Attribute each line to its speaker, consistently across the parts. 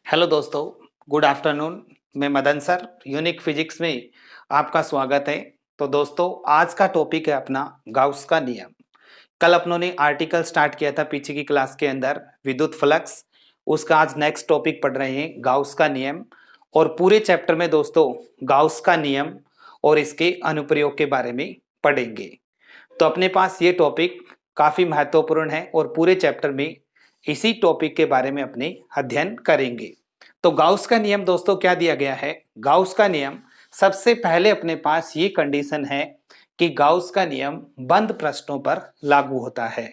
Speaker 1: Hello दोस्तों, good afternoon. मैं Madan sir, unique physics में आपका स्वागत है। तो दोस्तों, आज का टॉपिक है अपना गाउस का नियम। कल अपनों ने आर्टिकल स्टार्ट किया था पीछे की क्लास के अंदर, विद्युत फ्लक्स। उसका आज नेक्स्ट टॉपिक पढ़ रहे हैं गाउस का नियम। और पूरे चैप्टर में दोस्तों गाउस का नियम और इसके अनुप्रयोग के बारे में पढ़ेंगे। तो अपने पास ये टॉपिक काफी महत्वपूर्ण है और पूरे चैप्टर में इसी टॉपिक के बारे में अपने अध्ययन करेंगे। तो गाउस का नियम दोस्तों क्या दिया गया है? गाउस का नियम सबसे पहले अपने पास ये कंडीशन है कि गाउस का नियम बंद पृष्ठों पर लागू होता है।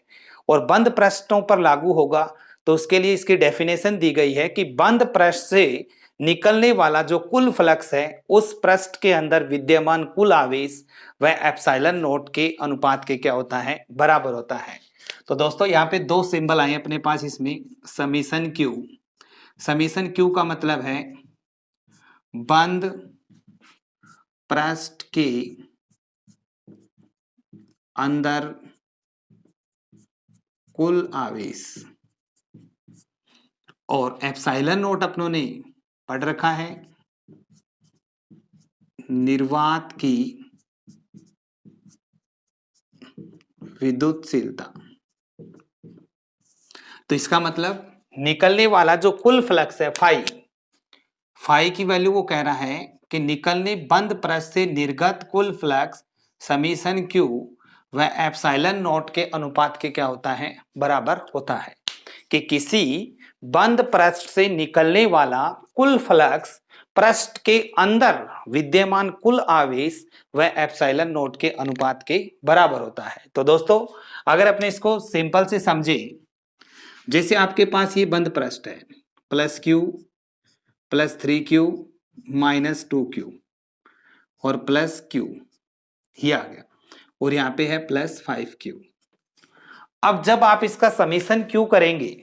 Speaker 1: और बंद पृष्ठों पर लागू होगा तो उसके लिए इसकी डेफिनेशन दी गई है कि बंद पृष्ठ से निकलने वाला जो कुल फ्लक्स है उस पृष्ठ के अंदर विद्यमान कुल आवेश वह एप्सिलॉन नॉट के अनुपात के क्या होता है? बराबर होता है। तो दोस्तों यहाँ पे दो सिंबल आए अपने पास इसमें, समीशन क्यू। समीशन क्यू का मतलब है बंद पृष्ठ के अंदर कुल आवेश, और एप्सिलॉन नॉट अपनों ने पढ़ रखा है निर्वात की विद्युतशीलता। तो इसका मतलब निकलने वाला जो कुल फ्लक्स है फाई, फाई की वैल्यू वो कह रहा है कि निकलने बंद पृष्ठ से निर्गत कुल फ्लक्स समीशन क्यू वह एप्सिलॉन नॉट के अनुपात के क्या होता है? बराबर होता है। कि किसी बंद पृष्ठ से निकलने वाला कुल फ्लक्स पृष्ठ के अंदर विद्यमान कुल आवेश वह एप्सिलॉन नॉट के अनुपात के बराबर होता है। तो दोस्तों अगर अपने इसको सिंपल से समझे, जैसे आपके पास ये बंद पृष्ठ है, plus Q plus 3Q minus 2Q और प्लस Q, ये आ गया, और यहाँ पे है प्लस 5Q। अब जब आप इसका समीशन Q करेंगे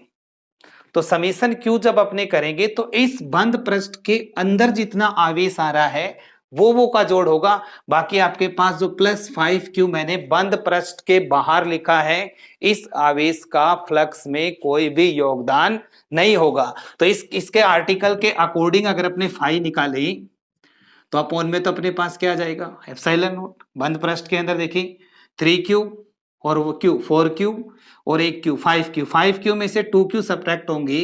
Speaker 1: तो समीशन Q जब अपने करेंगे तो इस बंद पृष्ठ के अंदर जितना आवेश आ रहा है वो का जोड़ होगा। बाकी आपके पास जो प्लस 5Q मैंने बंद पृष्ठ के बाहर लिखा है, इस आवेश का फ्लक्स में कोई भी योगदान नहीं होगा। तो इसके आर्टिकल के अकॉर्डिंग अगर अपने फाई निकाले तो अपॉन में तो अपने पास क्या आ जाएगा? Epsilon not. बंद पृष्ठ के अंदर देखिए 3Q और वो Q 4Q और एक Q 5Q, 5Q में से 2Q सब्ट्रैक्ट होंगे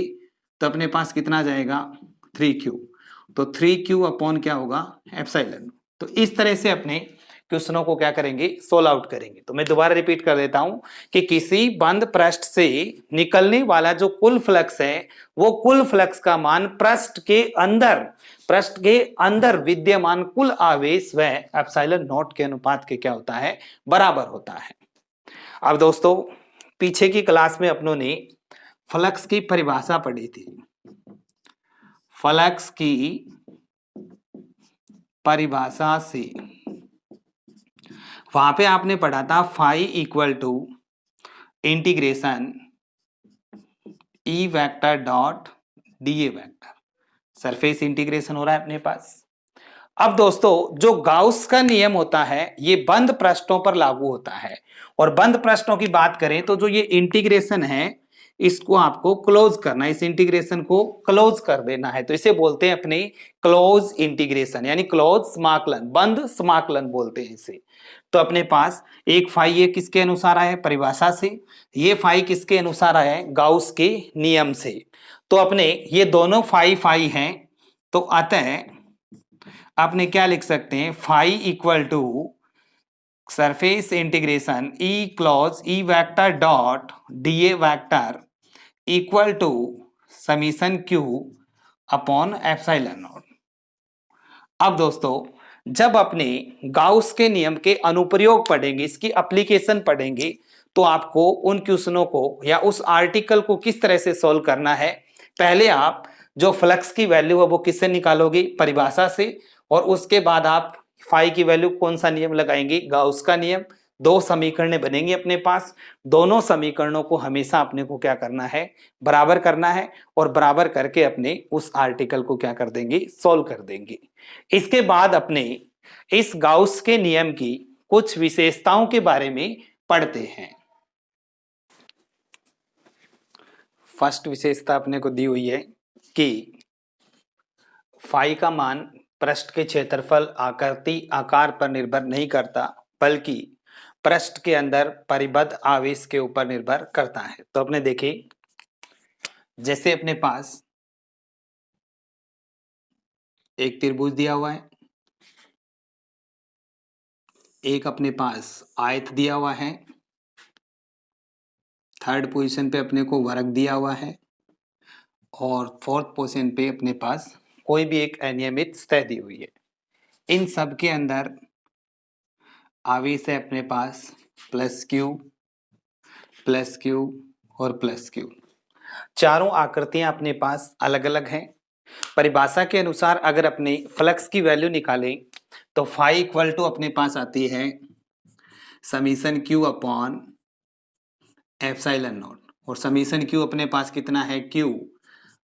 Speaker 1: तो अपने पास कितना जाएगा? 3Q। तो 3Q अपॉन क्या होगा? एप्सिलॉन। तो इस तरह से अपने क्वेश्चनों को क्या करेंगे? सोल्व आउट करेंगे। तो मैं दोबारा रिपीट कर देता हूं कि किसी बंद पृष्ठ से निकलने वाला जो कुल फ्लक्स है वो कुल फ्लक्स का मान पृष्ठ के अंदर विद्यमान कुल आवेश व एप्सिलॉन नॉट के अनुपात के क्या होता है? बराबर होता है। अब दोस्तों पीछे की क्लास में अपनों ने फ्लक्स की परिभाषा पढ़ी थी। फ्लक्स की परिभाषा से वहां पे आपने पढ़ा था phi equal to integration E vector dot d A vector, surface integration हो रहा है अपने पास। अब दोस्तों जो गाउस का नियम होता है ये बंद पृष्ठों पर लागू होता है। और बंद पृष्ठों की बात करें तो जो ये इंटीग्रेशन है इसको आपको क्लोज करना है, इस इंटीग्रेशन को क्लोज कर देना है। तो इसे बोलते हैं अपने क्लोज इंटीग्रेशन, यानी क्लोज समाकलन, बंद समाकलन बोलते हैं इसे। तो अपने पास एक फाई ये किसके अनुसार आया है? परिभाषा से। ये फाई किसके अनुसार आया है? गाउस के नियम से। तो अपने ये दोनों फाई फाई हैं, तो अतः आपने क्या लिख सकते हैं? Phi equal to surface integration E close E vector dot d A vector equal to summation q upon epsilon naught. अब दोस्तों जब अपने गाउस के नियम के अनुप्रयोग पढ़ेंगे, इसकी एप्लीकेशन पढ़ेंगे, तो आपको उन क्वेश्चनों को या उस आर्टिकल को किस तरह से सॉल्व करना है, पहले आप जो फ्लक्स की वैल्यू है वो किससे निकालोगे? परिभाषा से। और उसके बाद आप फाई की वैल्यू कौन सा नियम लगाएंगे? गाउस का नियम। दो समीकरण बनेंगे अपने पास, दोनों समीकरणों को हमेशा अपने को क्या करना है? बराबर करना है। और बराबर करके अपने उस आर्टिकल को क्या कर देंगे? सॉल्व कर देंगे। इसके बाद अपने इस गाउस के नियम की कुछ विशेषताओं के बारे में पढ़ते हैं। फर्स्ट विशेषता अपने को दी हुई है कि फाई का मान पृष्ठ के क्षेत्रफल आकृति आकार पर निर्भर नहीं करता, बल्कि पृष्ठ के अंदर परिबद्ध आवेश के ऊपर निर्भर करता है। तो अपने देखिए, जैसे अपने पास एक त्रिभुज दिया हुआ है, एक अपने पास आयत दिया हुआ है, थर्ड पोजीशन पे अपने को वर्ग दिया हुआ है, और फोर्थ पोजीशन पे अपने पास कोई भी एक अनियमित सतह दी हुई है। इन सब के अंदर आवेश है अपने पास प्लस क्यू और प्लस क्यू। चारों आकृतियां अपने पास अलग अलग हैं। परिभाषा के अनुसार अगर अपने फ्लक्स की वैल्यू निकालें तो फाई इक्वल टू अपने पास आती है summation q upon epsilon not, और समीशन क्यू अपने पास कितना है, क्यू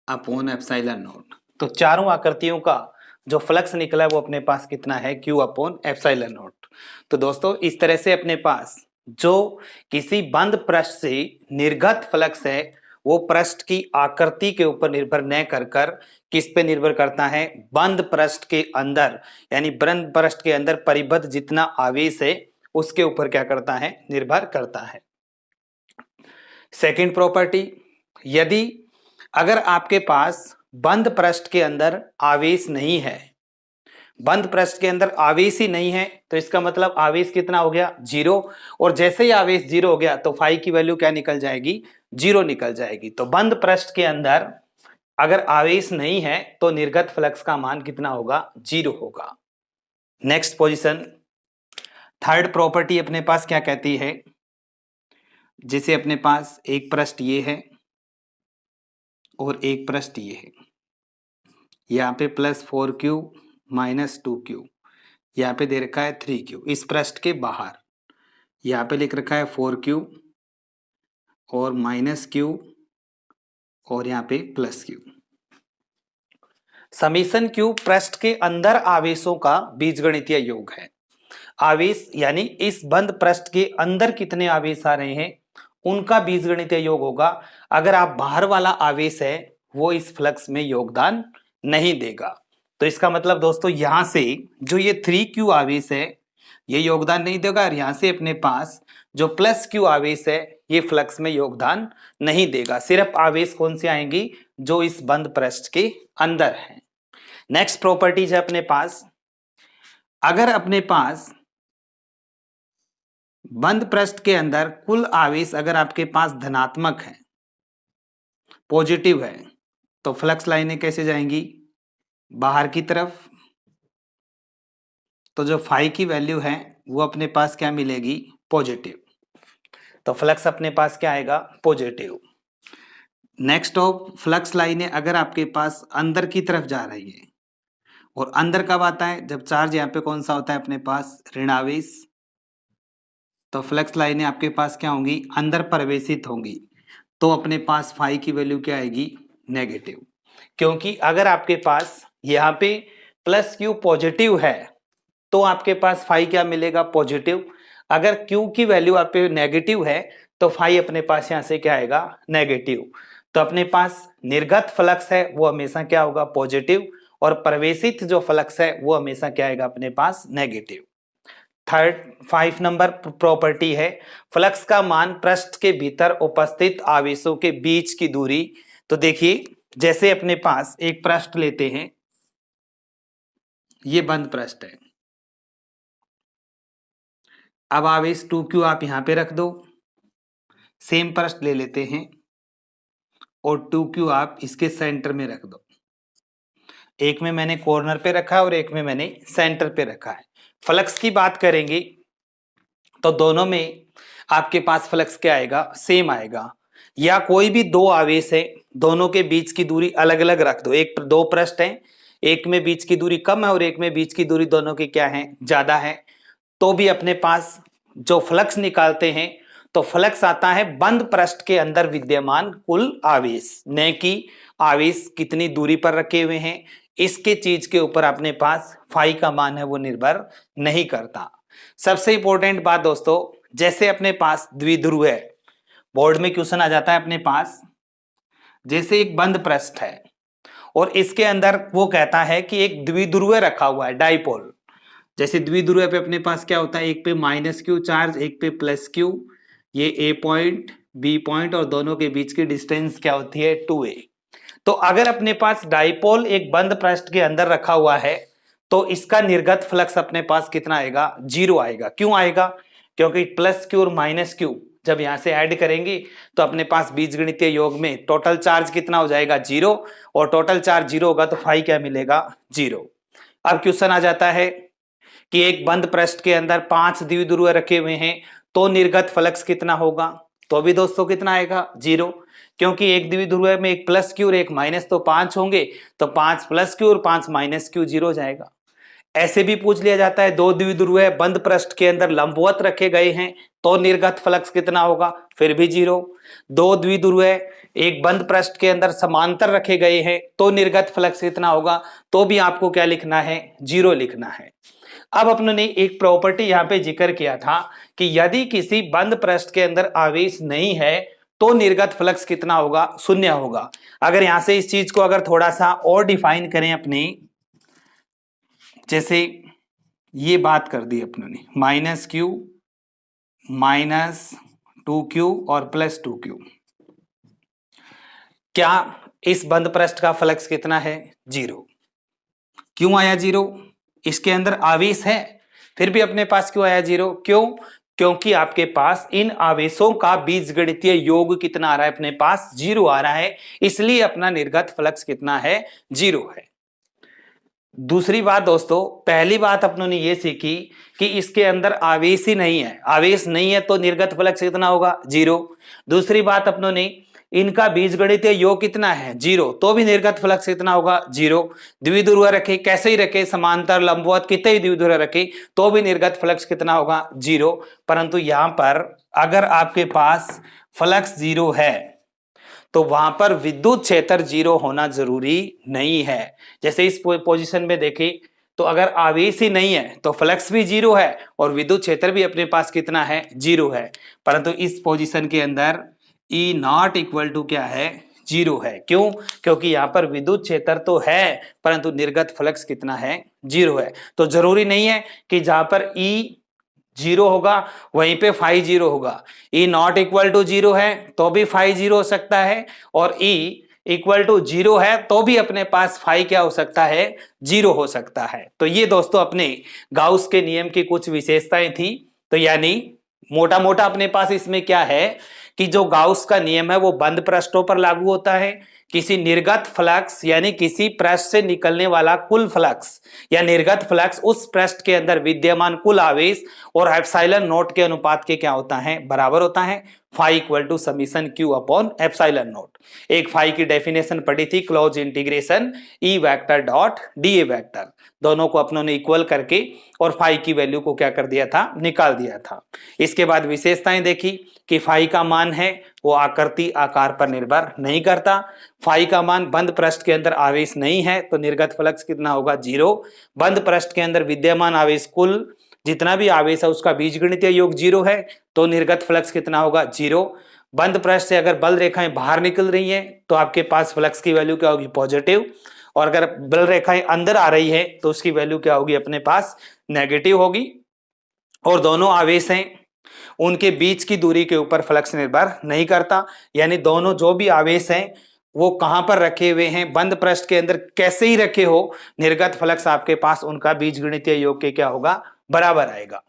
Speaker 1: अपॉन एप्सिलॉन नॉट। तो चारों आकृतियों का जो फ्लक्स निकला है वो अपने पास कितना है, क्यू अपॉन एप्सिलॉन नॉट। तो दोस्तों इस तरह से अपने पास जो किसी बंद पृष्ठ से निर्गत फ्लक्स है वो पृष्ठ की आकृति के ऊपर निर्भर न कर किस पे निर्भर करता है, बंद पृष्ठ के अंदर, यानी बंद पृष्ठ के अंदर परिबद्ध जितना आवेश है उसके ऊपर क्या करता है, निर्भर करता है। सेकंड प्रॉपर्टी, यदि अगर आपके पास बंद पृष्ठ के अंदर आवेश नहीं है, बंद पृष्ठ के अंदर आवेश ही नहीं है, तो इसका मतलब आवेश कितना हो गया, जीरो। और जैसे ही आवेश जीरो हो गया तो फाई की वैल्यू क्या निकल जाएगी, जीरो निकल जाएगी। तो बंद पृष्ठ के अंदर अगर आवेश नहीं है तो निर्गत फ्लक्स का मान कितना होगा, जीरो होगा। नेक्स्ट पोजीशन, थर्ड प्रॉपर्टी अपने पास क्या कहती है, जैसे अपने पास एक पृष्ठ ये है और एक पृष्ठ ये है, यहाँ पे +4q -2q, यहाँ पे दे रखा है 3q। इस पृष्ठ के बाहर यहाँ पे लिख रखा है 4q और -q और यहाँ पे +q। समीशन q पृष्ठ के अंदर आवेशों का बीजगणितीय योग है। आवेश यानी इस बंद पृष्ठ के अंदर कितने आवेश आ रहे हैं उनका बीजगणितीय योग होगा। अगर आप बाहर वाला आवेश है वो इस फ्लक्स में योगदान नहीं देगा। तो इसका मतलब दोस्तों यहां से जो ये 3q आवेश है ये योगदान नहीं देगा, और यहां से अपने पास जो +q आवेश है ये फ्लक्स में योगदान नहीं देगा। सिर्फ आवेश कौन से आएंगी, जो इस बंद पृष्ठ के अंदर है। नेक्स्ट प्रॉपर्टीज है अपने पास, अगर अपने पास बंद पृष्ठ के अंदर कुल आवेश अगर आपके पास धनात्मक है, पॉजिटिव है, तो फ्लक्स लाइनें कैसे जाएंगी, बाहर की तरफ। तो जो फाई की वैल्यू है वो अपने पास क्या मिलेगी, पॉजिटिव। तो फ्लक्स अपने पास क्या आएगा, पॉजिटिव। नेक्स्ट ऑफ फ्लक्स लाइनें अगर आपके पास अंदर की तरफ जा रही है, और अंदर कब आता है, जब चार्ज यहाँ पे कौन सा होता है अपने पास, ऋणावेश। तो फ्लक्स लाइनें आपके पास क्या होंगी, अंदर प्रवेशित होंगी। तो अपने पास फाई की वैल्यू क्या आएगी, नेगेटिव। क्योंकि अगर आपके पास यहाँ पे +q पॉजिटिव है तो आपके पास फाई क्या मिलेगा, पॉजिटिव। अगर q की वैल्यू आप पे नेगेटिव है तो फाई अपने पास यहाँ से क्या आएगा, नेगेटिव। तो अपने पास निर्गत फ्लक्स है वो हमेशा क्या होगा, पॉजिटिव, और प्रवेशित जो फ्लक्स है वो हमेशा क्या आएगा अपने पास, नेगेटिव। थर्ड 5 नंबर प्रॉपर्टी है, फ्लक्स का मान पृष्ठ के भीतर उपस्थित आवेशों के बीच की दूरी। तो देखिए, जैसे अपने पास एक पृष्ठ लेते हैं, ये बंद पृष्ठ है, अब आवेश 2q आप यहां पे रख दो, सेम पृष्ठ ले लेते हैं और 2q आप इसके सेंटर में रख दो। एक में मैंने कॉर्नर पे रखा है और एक में मैंने सेंटर पे रखा है। फ्लक्स की बात करेंगे तो दोनों में आपके पास फ्लक्स क्या आएगा, सेम आएगा। या कोई भी दो आवेश है, दोनों के बीच की दूरी अलग अलग रख दो, एक दो पृष्ठ है, एक में बीच की दूरी कम है और एक में बीच की दूरी दोनों की क्या है, ज्यादा है, तो भी अपने पास जो फ्लक्स निकालते हैं तो फ्लक्स आता है बंद पृष्ठ के अंदर विद्यमान कुल आवेश, न कि आवेश कितनी दूरी पर रखे हुए हैं। इसके चीज के ऊपर अपने पास फाई का मान है वो निर्भर नहीं करता। सबसे इंपॉर्टेंट बात दोस्तों, जैसे अपने पास द्विध्रुव है, बोर्ड में क्वेश्चन आ जाता है अपने पास, जैसे एक बंद पृष्ठ है और इसके अंदर वो कहता है कि एक द्विध्रुव रखा हुआ है, डाइपोल। जैसे द्विध्रुव पे अपने पास क्या होता है, एक पे -q चार्ज, एक पे +q, ये A पॉइंट B पॉइंट और दोनों के बीच की डिस्टेंस क्या होती है 2a। तो अगर अपने पास डाइपोल एक बंद पृष्ठ के अंदर रखा हुआ है तो इसका निर्गत फ्लक्स अपने पास कितना आएगा, 0 आएगा। क्यों आएगा, क्योंकि +q और -q जब यहां से ऐड करेंगे तो अपने पास बीजगणितीय योग में टोटल चार्ज कितना हो जाएगा 0, और टोटल चार्ज 0 होगा तो फाई क्या मिलेगा 0। अब क्वेश्चन आ जाता है कि एक बंद पृष्ठ के अंदर 5 द्विध्रुव रखे हुए हैं तो निर्गत फ्लक्स कितना होगा, तो भी दोस्तों कितना आएगा 0, क्योंकि एक द्विध्रुव में एक +q और एक माइनस, तो 5 होंगे, तो 5 +q और 5 -q 0 हो जाएगा। ऐसे भी पूछ लिया जाता है दो द्विध्रुव बंद पृष्ठ के अंदर लंबवत रखे गए हैं तो निर्गत फ्लक्स कितना होगा, फिर भी 0। दो द्विध्रुव एक बंद पृष्ठ के अंदर समांतर रखे गए हैं तो निर्गत फ्लक्स कितना होगा, तो भी आपको क्या लिखना है, 0 लिखना है। अब अपने एक प्रॉपर्टी यहां पे जिक्र किया था कि यदि किसी बंद पृष्ठ के अंदर आवेश नहीं है तो निर्गत फ्लक्स कितना होगा, 0 होगा। अगर यहां से इस चीज को अगर थोड़ा सा और डिफाइन करें अपने, जैसे ये बात कर दी अपनों ने, -q -2q और +2q, क्या इस बंद पृष्ठ का फ्लक्स कितना है 0। क्यों आया 0, इसके अंदर आवेश है फिर भी अपने पास क्यों आया 0, क्यों, क्योंकि आपके पास इन आवेशों का बीजगणितीय योग कितना आ रहा है, अपने पास 0 आ रहा है, इसलिए अपना निर्गत फ्लक्स कितना है 0 है। दूसरी बात दोस्तों, पहली बात अपनों ने ये सीखी कि इसके अंदर आवेश ही नहीं है, आवेश नहीं है तो निर्गत फ्लक्स कितना होगा 0। दूसरी बात अपनों ने इनका बीजगणितीय योग कितना है 0, तो भी निर्गत फ्लक्स कितना होगा 0। द्विध्रुव रखे, कैसे ही रखे, समांतर लंबवत कितने ही द्विध्रुव रखे तो भी निर्गत फ्लक्स कितना होगा 0। परंतु यहां पर अगर आपके पास फ्लक्स 0 है तो वहां पर विद्युत क्षेत्र 0 होना जरूरी नहीं है। जैसे इस पोजीशन में देखें तो अगर आवेश ही नहीं है तो फ्लक्स भी 0 है और विद्युत क्षेत्र भी अपने पास कितना है 0 है, परंतु इस पोजीशन के अंदर E नॉट इक्वल टू क्या है 0 है। क्यों, क्योंकि यहाँ पर विद्युत क्षेत्र तो है परंतु निर्गत फ्लक्स कितना है 0 है। तो जरूरी नहीं है कि जहां पर E 0 होगा वहीं पे फाई 0 होगा। E नॉट इक्वल टू 0 है तो भी फाई 0 हो सकता है, और E इक्वल टू 0 है तो भी अपने पास फाई क्या हो सकता है 0 हो सकता है। तो ये दोस्तों अपने गाउस के नियम की कुछ विशेषताएं थी। तो यानी मोटा मोटा अपने पास इसमें क्या है कि जो गाउस का नियम है वो बंद पृष्ठों पर लागू होता है। किसी निर्गत फ्लक्स यानी किसी पृष्ठ से निकलने वाला कुल फ्लक्स या निर्गत फ्लक्स उस पृष्ठ के अंदर विद्यमान कुल आवेश और एप्सिलॉन नॉट के अनुपात के क्या होता है, बराबर होता है। Phi equal to summation q upon epsilon naught. एक फाई की डेफिनेशन पढ़ी थी, close integration E vector dot d A vector, दोनों को अपनों ने इक्वल करके और फाई की वैल्यू को क्या कर दिया था, निकाल दिया था। इसके बाद विशेषताएं देखी कि फाई का मान है वो आकृति आकार पर निर्भर नहीं करता। फाई का मान बंद पृष्ठ के अंदर आवेश नहीं है तो निर्गत फ्लक्स कितना होगा 0। बंद पृष्ठ के अंदर विद्यमान आवेश कुल जितना भी आवेश है उसका बीजगणितीय योग 0 है तो निर्गत फ्लक्स कितना होगा 0। बंद पृष्ठ से अगर बल रेखाएं बाहर निकल रही हैं तो आपके पास फ्लक्स की वैल्यू क्या होगी, पॉजिटिव, और अगर बल रेखाएं अंदर आ रही है तो उसकी वैल्यू क्या होगी, अपने पास नेगेटिव होगी। और दोनों आवेश हैं उनके बीच की दूरी के ऊपर फ्लक्स निर्भर नहीं करता, यानी दोनों जो भी आवेश हैं वो कहां पर रखे हुए हैं, बंद पृष्ठ के अंदर कैसे ही रखे हो, निर्गत फ्लक्स आपके पास उनका बीजगणितीय योग के क्या होगा, बराबर आएगा।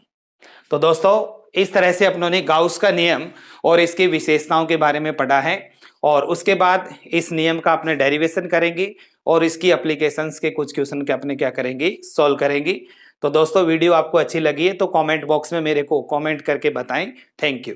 Speaker 1: तो दोस्तों इस तरह से अपनों ने गाउस का नियम और इसकी विशेषताओं के बारे में पढ़ा है, और उसके बाद इस नियम का अपने डेरिवेशन करेंगे और इसकी एप्लीकेशंस के कुछ क्वेश्चन के अपने क्या करेंगे, सॉल्व करेंगे। तो दोस्तों वीडियो आपको अच्छी लगी है तो कमेंट बॉक्स में मेरे को कमेंट करके बताएं। Thank you.